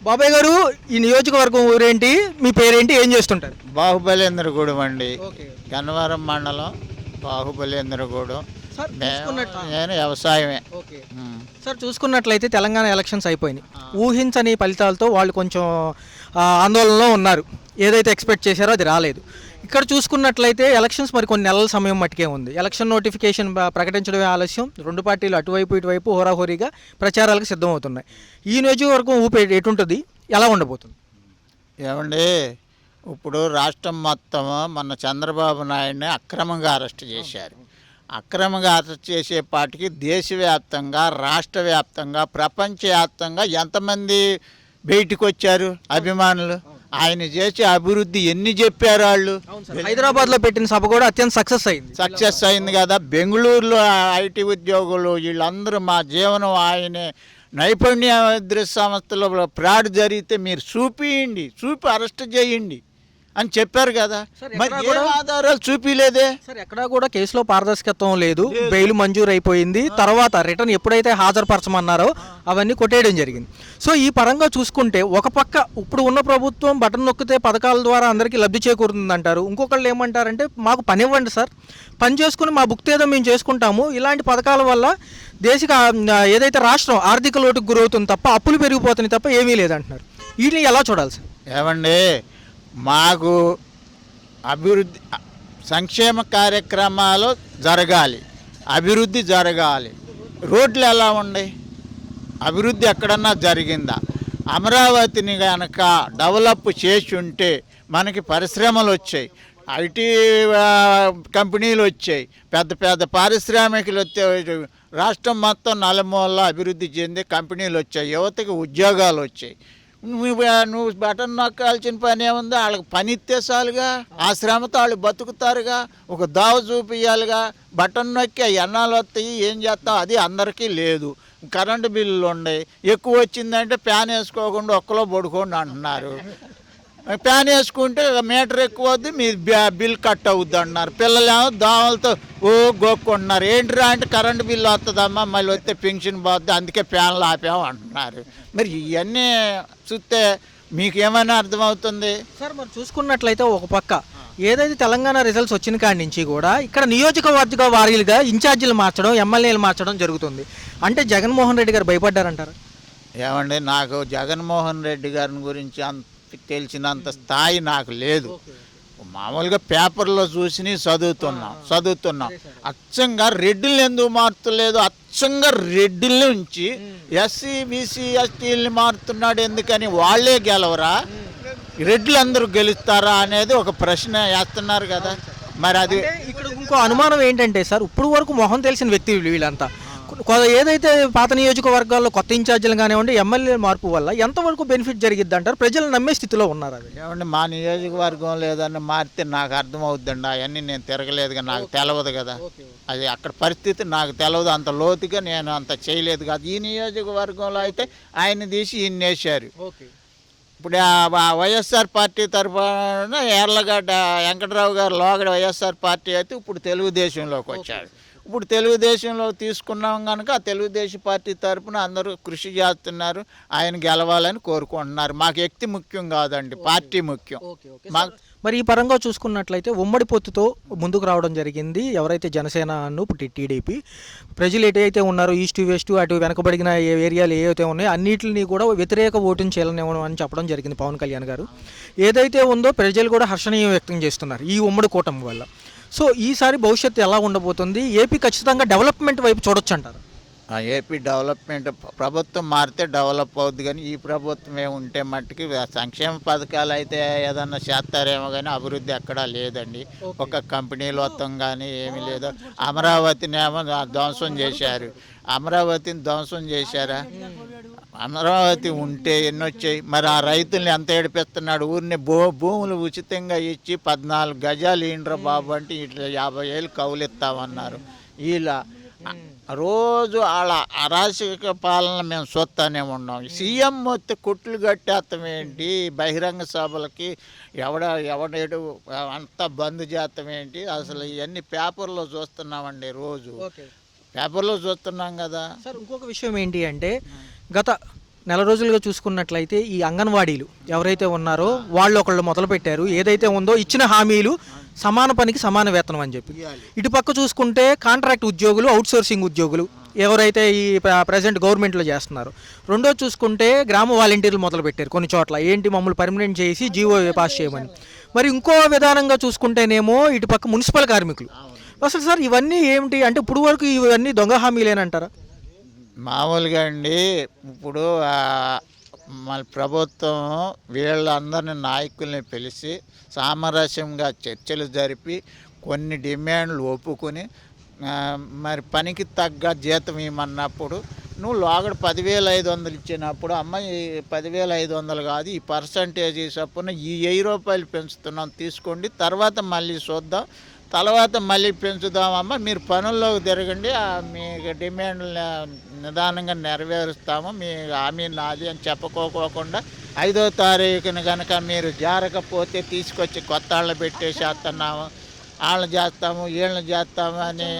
బాబాయ్ గారు, ఈ నియోజకవర్గం ఊరేంటి, మీ పేరేంటి, ఏం చేస్తుంటారు? బాహుబలేంద్రగూడెం అండి. ఓకే. గన్నవరం మండలం బాహుబలేంద్రగూడెం. సార్ నేను వ్యవసాయమే. ఓకే. ఉమ్. సార్ చూసుకున్నట్లయితే తెలంగాణ ఎలక్షన్స్ అయిపోయినాయి. ఊహించని ఫలితాలతో వాళ్ళు కొంచెం ఆందోళనలో ఉన్నారు. ఏదైతే ఎక్స్పెక్ట్ చేశారో అది రాలేదు. ఇక్కడ చూసుకున్నట్లయితే ఎలక్షన్స్ మరి కొన్ని నెలల సమయం మట్టుకే ఉంది. ఎలక్షన్ నోటిఫికేషన్ ప్రకటించడమే ఆలస్యం. రెండు పార్టీలు అటువైపు ఇటువైపు హోరాహోరీగా ప్రచారాలకు సిద్ధమవుతున్నాయి. ఈ నియోజకవర్గం ఊపి ఎటుంటుంది, ఎలా ఉండబోతుంది? ఏమండి, ఇప్పుడు రాష్ట్రం మొత్తం మన చంద్రబాబు నాయుడిని అక్రమంగా అరెస్ట్ చేశారు. అక్రమంగా అరెస్ట్ చేసేపాటికి దేశవ్యాప్తంగా, రాష్ట్ర వ్యాప్తంగా, ప్రపంచవ్యాప్తంగా ఎంతమంది బయటికి వచ్చారు అభిమానులు? ఆయన చేసే అభివృద్ధి ఎన్ని చెప్పారు వాళ్ళు? హైదరాబాద్లో పెట్టిన సభ కూడా అత్యంత సక్సెస్ అయింది కదా. బెంగళూరులో ఐటీ ఉద్యోగులు వీళ్ళందరూ మా జీవనం ఆయనే. నైపుణ్య సంస్థలో ఫ్రాడ్ జరిగితే మీరు చూపి అరెస్ట్ చేయండి అని చెప్పారు కదా. మరి ఏ ఆధారాలు చూపిలేదే సార్? ఎక్కడా కూడా కేసులో పారదర్శకత్వం లేదు. బెయిల్ మంజూరు అయిపోయింది. తర్వాత రిటర్న్ ఎప్పుడైతే హాజరుపరచమన్నారో అవన్నీ కొట్టేయడం జరిగింది. సో ఈ పరంగా చూసుకుంటే ఒక పక్క ఇప్పుడు ఉన్న ప్రభుత్వం బటన్ నొక్కితే పథకాల ద్వారా అందరికీ లబ్ధి చేకూరుతుంది అంటారు. ఇంకొకళ్ళు ఏమంటారంటే మాకు పని ఇవ్వండి సార్, పని చేసుకుని మా భుక్తి ఏదో మేము చేసుకుంటాము. ఇలాంటి పథకాల వల్ల ఏదైతే రాష్ట్రం ఆర్థిక లోటుకు గురవుతుంది తప్ప అప్పులు పెరిగిపోతున్నాయి తప్ప ఏమీ లేదంటున్నారు. వీటిని ఎలా చూడాలి సార్? ఏమండి, మాకు అభివృద్ధి సంక్షేమ కార్యక్రమాలు జరగాలి, అభివృద్ధి జరగాలి. రోడ్లు ఎలా ఉన్నాయి? అభివృద్ధి ఎక్కడన్నా జరిగిందా? అమరావతిని కనుక డెవలప్ చేసి ఉంటే మనకి పరిశ్రమలు వచ్చాయి, ఐటీ కంపెనీలు వచ్చాయి, పెద్ద పెద్ద పారిశ్రామికలు వచ్చాయి. రాష్ట్రం మొత్తం నలుమూలలా అభివృద్ధి చెంది కంపెనీలు వచ్చాయి, యువతకి ఉద్యోగాలు వచ్చాయి. నువ్వు బటన్ నొక్కాల్సిన పని ఏముంది? వాళ్ళకి పని ఇస్తే చాలుగా, ఆ శ్రమతో వాళ్ళు బతుకుతారుగా. ఒక దావ చూపించాలిగా. బటన్ నొక్కి ఎన్నాళ్ళు వస్తాయి, ఏం చేస్తావు? అది అందరికీ లేదు. కరెంటు బిల్లులు ఉన్నాయి, ఎక్కువ వచ్చిందంటే ఫ్యాన్ వేసుకోకుండా ఒక్కలో పడుకోండి అంటున్నారు. ఫ్యాన్ వేసుకుంటే మీటర్ ఎక్కువ వద్దు, మీ బిల్ కట్ అవుద్ది అంటున్నారు. పిల్లలేమో దోమలతో గోక్కుంటున్నారు. ఏంటిరా అంటే కరెంటు బిల్లు వస్తుందమ్మా, మళ్ళీ వస్తే పెన్షన్ పోద్ది, అందుకే ఫ్యాన్లు ఆపాము అంటున్నారు. మరి ఇవన్నీ చూస్తే మీకు ఏమైనా అర్థమవుతుంది సార్? మరి చూసుకున్నట్లయితే ఒక పక్క ఏదైతే తెలంగాణ రిజల్ట్స్ వచ్చిన కాడి నుంచి కూడా ఇక్కడ నియోజకవర్గ వారీలుగా ఇన్ఛార్జీలు మార్చడం, ఎమ్మెల్యేలు మార్చడం జరుగుతుంది. అంటే జగన్మోహన్ రెడ్డి గారు భయపడ్డారంటారు? ఏమండి, నాకు జగన్మోహన్ రెడ్డి గారిని గురించి తెలిసినంత స్థాయి నాకు లేదు. మామూలుగా పేపర్లో చూసి చదువుతున్నాం. అచ్చంగా రెడ్డిల్ని ఎందుకు మారుతలేదు? అచ్చంగా రెడ్డిల నుంచి ఎస్సీ బీసీ ఎస్టీలని మారుతున్నాడు ఎందుకని? వాళ్ళే గెలవరా? రెడ్లు అందరూ గెలుస్తారా అనేది ఒక ప్రశ్న వేస్తున్నారు కదా. మరి అది ఇక్కడ ఇంకో అనుమానం ఏంటంటే సార్, ఇప్పుడు వరకు మొహం తెలిసిన వ్యక్తి వీళ్ళంతా ఏదైతే పాత నియోజకవర్గాల్లో కొత్త ఇన్ఛార్జీలు కానివ్వండి, ఎమ్మెల్యే మార్పు వల్ల ఎంతవరకు బెనిఫిట్ జరిగిద్ది అంటారు? ప్రజలు నమ్మే స్థితిలో ఉన్నారు. అది ఏమండి, మా నియోజకవర్గం లేదని మారితే నాకు అర్థమవుద్దండి. అవన్నీ నేను తిరగలేదుగా, నాకు తెలవదు కదా. అది అక్కడ పరిస్థితి నాకు తెలవదు, అంత లోతుగా నేను అంత చేయలేదు కదా. ఈ నియోజకవర్గంలో అయితే ఆయన తీసి ఈయన వేశారు. ఇప్పుడు వైఎస్ఆర్ పార్టీ తరఫున యార్లగడ్డ వెంకటరావు గారు లోగడ వైఎస్ఆర్ పార్టీ అయితే ఇప్పుడు తెలుగుదేశంలోకి వచ్చాడు. ఇప్పుడు తెలుగుదేశంలో తీసుకున్నాం కనుక ఆ తెలుగుదేశం పార్టీ తరఫున అందరూ కృషి చేస్తున్నారు. ఆయన గెలవాలని కోరుకుంటున్నారు. మాకు వ్యక్తి ముఖ్యం కాదండి, పార్టీ ముఖ్యం. మరి ఈ పరంగా చూసుకున్నట్లయితే ఉమ్మడి పొత్తుతో ముందుకు రావడం జరిగింది ఎవరైతే జనసేనను టీడీపీ. ప్రజలు ఎటైతే ఉన్నారో ఈస్ట్ వెస్ట్ అటు వెనకబడిన ఏరియాలు ఏవైతే ఉన్నాయో అన్నింటినీ కూడా వ్యతిరేక ఓటుని చేయాలని అని చెప్పడం జరిగింది పవన్ కళ్యాణ్ గారు. ఏదైతే ఉందో ప్రజలు కూడా హర్షణీయం వ్యక్తం చేస్తున్నారు ఈ ఉమ్మడి కూటమి వల్ల. సో ఈసారి భవిష్యత్తు ఎలా ఉండబోతుంది? ఏపీ ఖచ్చితంగా డెవలప్మెంట్ వైపు చూడొచ్చు అంటారు? ఏపీ డెవలప్మెంట్ ప్రభుత్వం మారితే డెవలప్ అవుద్ది, కానీ ఈ ప్రభుత్వం ఉంటే మట్టుకి సంక్షేమ పథకాలు అయితే ఏదన్నా చేస్తారేమో కానీ అభివృద్ధి ఎక్కడా లేదండి. ఒక కంపెనీలు మొత్తం కానీ ఏమీ లేదు. అమరావతినేమో ధ్వంసం చేశారు. అమరావతిని ధ్వంసం చేశారా? అమరావతి ఉంటే ఎన్ని వచ్చాయి? మరి ఆ రైతుల్ని ఎంత ఏడిపిస్తున్నాడు? ఊరిని భూములు ఉచితంగా ఇచ్చి 14 గజాలు ఇండ్ర బాబు అంటే ఇట్లా 50,000 కౌలు ఇస్తామన్నారు. ఇలా రోజు వాళ్ళ అరాచక పాలన మేము చూస్తానే ఉన్నాం. సీఎం మొత్తం కొట్లు కట్టేస్తాం ఏంటి? బహిరంగ సభలకి ఎవడేడు అంతా బంద్ చేస్తాం ఏంటి? అసలు ఇవన్నీ పేపర్లో చూస్తున్నామండి, రోజు పేపర్లో చూస్తున్నాం కదా. సార్ ఇంకొక విషయం ఏంటి అంటే గత నెల రోజులుగా చూసుకున్నట్లయితే ఈ అంగన్వాడీలు ఎవరైతే ఉన్నారో వాళ్ళు ఒకళ్ళు మొదలుపెట్టారు, ఏదైతే ఉందో ఇచ్చిన హామీలు సమాన పనికి సమాన వేతనం అని చెప్పి. ఇటుపక్క చూసుకుంటే కాంట్రాక్ట్ ఉద్యోగులు, అవుట్సోర్సింగ్ ఉద్యోగులు ఎవరైతే ఈ ప్రజెంట్ గవర్నమెంట్లో చేస్తున్నారు. రెండో చూసుకుంటే గ్రామ వాలంటీర్లు మొదలుపెట్టారు కొన్ని చోట్ల, ఏంటి మమ్మల్ని పర్మనెంట్ చేసి జీవో పాస్ చేయమని. మరి ఇంకో విధానంగా చూసుకుంటేనేమో ఇటుపక్క మున్సిపల్ కార్మికులు. అసలు సార్ ఇవన్నీ ఏమిటి అంటే ఇప్పుడు వరకు ఇవన్నీ దొంగ హామీలేనంటారా? మామూలుగా అండి, ఇప్పుడు మన ప్రభుత్వం వీళ్ళందరిని నాయకుల్ని పిలిచి సామరస్యంగా చర్చలు జరిపి కొన్ని డిమాండ్లు ఒప్పుకొని మరి పనికి తగ్గ జీతం ఇవ్వమన్నప్పుడు నువ్వు లోగడ 10,500 ఇచ్చినప్పుడు అమ్మాయి 10,500 కాదు, ఈ పర్సంటేజ్ చొప్పున ఈ 1000 రూపాయలు పెంచుతున్నాం తీసుకోండి, తర్వాత మళ్ళీ చూద్దాం, తర్వాత మళ్ళీ పెంచుదామమ్మా, మీరు పనుల్లోకి తిరగండి, మీ డిమాండ్లు నిదానంగా నెరవేరుస్తాము, మీ హామీ నాది అని చెప్పుకోకుండా 5వ తారీఖున కనుక మీరు జారకపోతే తీసుకొచ్చి కొత్త వాళ్ళని పెట్టేసేస్తున్నాము, వాళ్ళని చేస్తాము వీళ్ళని చేస్తాము అని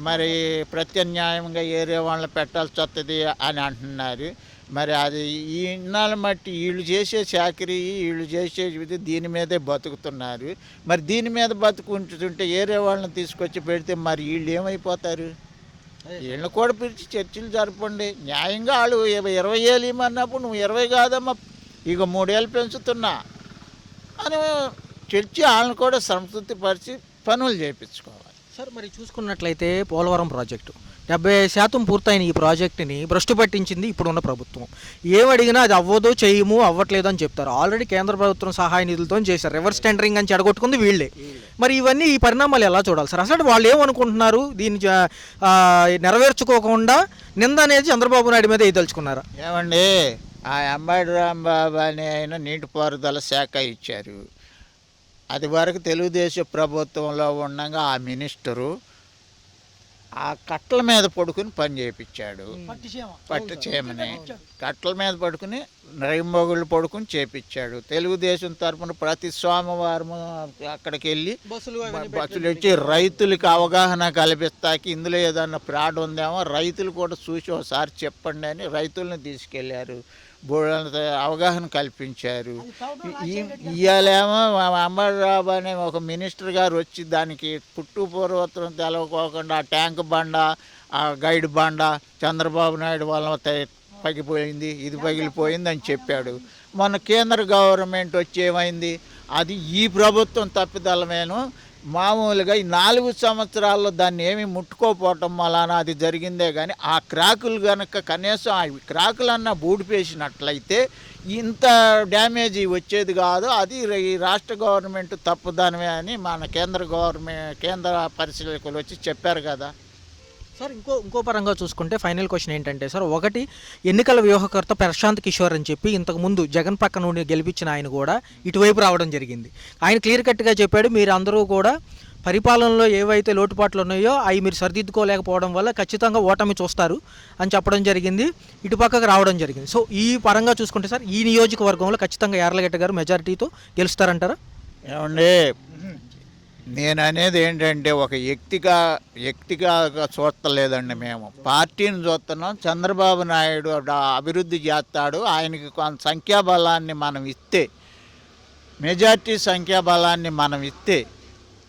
మరి ప్రత్యామ్నాయంగా ఏరే వాళ్ళని పెట్టాల్సి వస్తుంది అని అంటున్నారు. మరి అది ఈ ఇన్నాళ్ళ మట్టి వీళ్ళు చేసే చాకరీ, వీళ్ళు చేసే ఇది దీని మీదే బతుకుతున్నారు. మరి దీని మీద బతుకుంటుంటే ఏరే వాళ్ళని తీసుకొచ్చి పెడితే మరి వీళ్ళు ఏమైపోతారు? వీళ్ళని కూడా పిలిచి చర్చలు జరపండి. న్యాయంగా వాళ్ళు 20 ఏళ్ళు ఇమ్మన్నప్పుడు నువ్వు 20 కాదమ్మా ఇక 3 ఏళ్ళు పెంచుతున్నా అని చర్చి వాళ్ళని కూడా సంతృప్తిపరిచి పనులు చేయించుకోవాలి. సార్ మరి చూసుకున్నట్లయితే పోలవరం ప్రాజెక్టు 70% పూర్తయిన ఈ ప్రాజెక్టుని భ్రష్టు పట్టించింది ఇప్పుడున్న ప్రభుత్వం. ఏమడిగినా అది అవ్వదో చేయము అవ్వట్లేదు అని చెప్తారు. ఆల్రెడీ కేంద్ర ప్రభుత్వం సహాయ నిధులతో చేశారు, రివర్స్ టెండరింగ్ అని చెడగొట్టుకుంది వీళ్ళే. మరి ఇవన్నీ ఈ పరిణామాలు ఎలా చూడాలి సార్? అసలు వాళ్ళు ఏమనుకుంటున్నారు? దీన్ని నెరవేర్చుకోకుండా నింద అనేది చంద్రబాబు నాయుడు మీద వేయదలుచుకున్నారా? ఏమండి, ఆ అంబటి రాంబాబు అనే ఆయన నీటిపారుదల శాఖ ఇచ్చారు. అది వరకు తెలుగుదేశం ప్రభుత్వంలో ఉండగా ఆ మినిస్టరు ఆ కట్టల మీద పడుకుని పని చేయించాడు. పట్టు చేమని కట్టల మీద పడుకుని రైంబొగుళ్ళు పడుకుని చేపించాడు. తెలుగుదేశం తరఫున ప్రతి సోమవారం అక్కడికి వెళ్ళి బస్సులు వచ్చి రైతులకి అవగాహన కల్పిస్తాకి ఇందులో ఏదన్నా ఫ్రాడ్ ఉందేమో రైతులు కూడా చూసి ఒకసారి చెప్పండి అని రైతులను తీసుకెళ్లారు, అవగాహన కల్పించారు. ఇవాళేమో అంబటిరావు అనే ఒక మినిస్టర్ గారు వచ్చి దానికి పుట్టు పూర్వోత్తరం తెలవకోకుండా ఆ ట్యాంక్ బండ, ఆ గైడ్ బండ చంద్రబాబు నాయుడు వల్ల పగిపోయింది, ఇది పగిలిపోయింది అని చెప్పాడు. మొన్న కేంద్ర గవర్నమెంట్ వచ్చి ఏమైంది? అది ఈ ప్రభుత్వం తప్పిదలమేను. మామూలుగా ఈ 4 సంవత్సరాల్లో దాన్ని ఏమీ ముట్టుకోపోవటం వలన అది జరిగిందే కానీ ఆ క్రాకులు కనుక కనీసం ఆ క్రాకులన్నా బూడిపేసినట్లయితే ఇంత డ్యామేజ్ వచ్చేది కాదు. అది ఈ రాష్ట్ర గవర్నమెంట్ తప్పుదనమే అని మన కేంద్ర పరిశీలకులు వచ్చి చెప్పారు కదా సార్. ఇంకో పరంగా చూసుకుంటే ఫైనల్ క్వశ్చన్ ఏంటంటే సార్, ఒకటి ఎన్నికల వ్యూహకర్త ప్రశాంత్ కిషోర్ అని చెప్పి ఇంతకుముందు జగన్ పక్క నుండి గెలిపించిన ఆయన కూడా ఇటువైపు రావడం జరిగింది. ఆయన క్లియర్ కట్గా చెప్పాడు, మీరు అందరూ కూడా పరిపాలనలో ఏవైతే లోటుపాట్లు ఉన్నాయో అవి మీరు సరిదిద్దుకోలేకపోవడం వల్ల ఖచ్చితంగా ఓటమి చూస్తారు అని చెప్పడం జరిగింది, ఇటుపక్కకు రావడం జరిగింది. సో ఈ పరంగా చూసుకుంటే సార్ ఈ నియోజకవర్గంలో ఖచ్చితంగా యార్లగడ్డ గారు మెజారిటీతో గెలుస్తారంటారా? ఏమండి, నేను అనేది ఏంటంటే ఒక వ్యక్తిగా చూస్తలేదండి, మేము పార్టీని చూస్తున్నాం. చంద్రబాబు నాయుడు అభివృద్ధి చేస్తాడు, ఆయనకి కొంత సంఖ్యాబలాన్ని మనం ఇస్తే, మెజార్టీ సంఖ్యాబలాన్ని మనం ఇస్తే,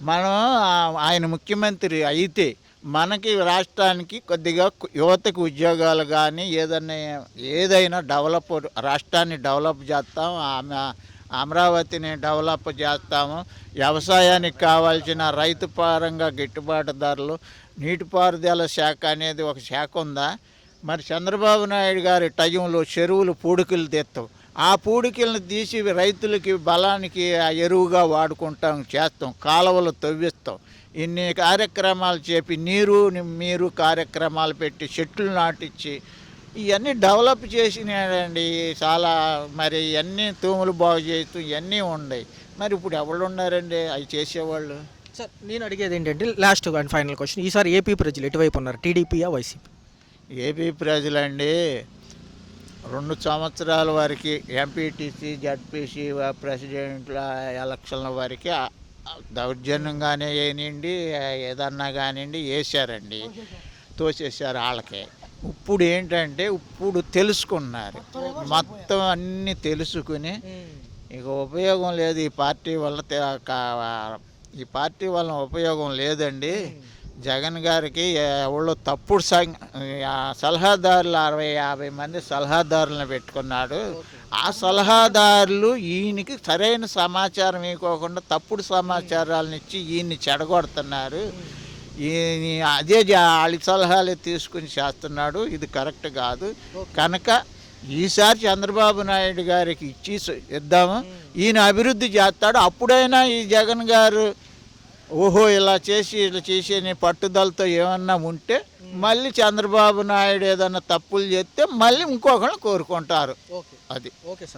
మనం ఆయన ముఖ్యమంత్రి అయితే మనకి రాష్ట్రానికి కొద్దిగా యువతకు ఉద్యోగాలు కానీ ఏదైనా రాష్ట్రాన్ని డెవలప్ చేస్తాం, అమరావతిని డెవలప్ చేస్తాము, వ్యవసాయానికి కావాల్సిన రైతు పరంగా గిట్టుబాటు ధరలు, నీటిపారుదల శాఖ అనేది ఒక శాఖ ఉందా? మరి చంద్రబాబు నాయుడు గారి టైంలో చెరువులు పూడికలు తెస్తాం, ఆ పూడికలను తీసి రైతులకి బలానికి ఎరువుగా వాడుకుంటాం, చేస్తాం, కాలువలు తవ్విస్తాం, ఇన్ని కార్యక్రమాలు చెప్పి మీరు కార్యక్రమాలు పెట్టి చెట్లు నాటించి ఇవన్నీ డెవలప్ చేసినాడండి చాలా. మరి ఇవన్నీ తూములు బాగు చేస్తూ ఇవన్నీ ఉన్నాయి. మరి ఇప్పుడు ఎవరు ఉన్నారండి అవి చేసేవాళ్ళు? సార్ నేను అడిగేది ఏంటంటే లాస్ట్ అండ్ ఫైనల్ క్వశ్చన్, ఈసారి ఏపీ ప్రజలు ఎటువైపు ఉన్నారు, టీడీపీయా వైసీపీ? ఏపీ ప్రజలండి 2 సంవత్సరాల వరకు ఎంపీటీసీ జడ్పీసీ ప్రెసిడెంట్ల ఎలక్షన్ల వరకు దౌర్జన్యంగానే వేయండి, ఏదన్నా కానివ్వండి వేసారండి, తోసేసారు వాళ్ళకే. ఇప్పుడు ఏంటంటే ఇప్పుడు తెలుసుకున్నారు, మొత్తం అన్నీ తెలుసుకుని ఇక ఉపయోగం లేదు ఈ పార్టీ వల్ల ఈ పార్టీ వల్ల ఉపయోగం లేదండి. జగన్ గారికి ఎవరో తప్పుడు సలహాదారులు 60-50 మంది సలహాదారులను పెట్టుకున్నాడు. ఆ సలహాదారులు ఈయనకి సరైన సమాచారం ఇవ్వకుండా తప్పుడు సమాచారాలను ఇచ్చి ఈయన్ని చెడగొడుతున్నారు. అదే వాళ్ళ సలహాలే తీసుకుని చేస్తున్నాడు. ఇది కరెక్ట్ కాదు. కనుక ఈసారి చంద్రబాబు నాయుడు గారికి ఇద్దాము. ఈయన అభివృద్ధి చేస్తాడు. అప్పుడైనా ఈ జగన్ గారు ఓహో ఇలా చేసి అని పట్టుదలతో ఏమన్నా ఉంటే మళ్ళీ చంద్రబాబు నాయుడు ఏదన్నా తప్పులు చేస్తే మళ్ళీ ఇంకొకళ్ళు కోరుకుంటారు. అది ఓకే సార్.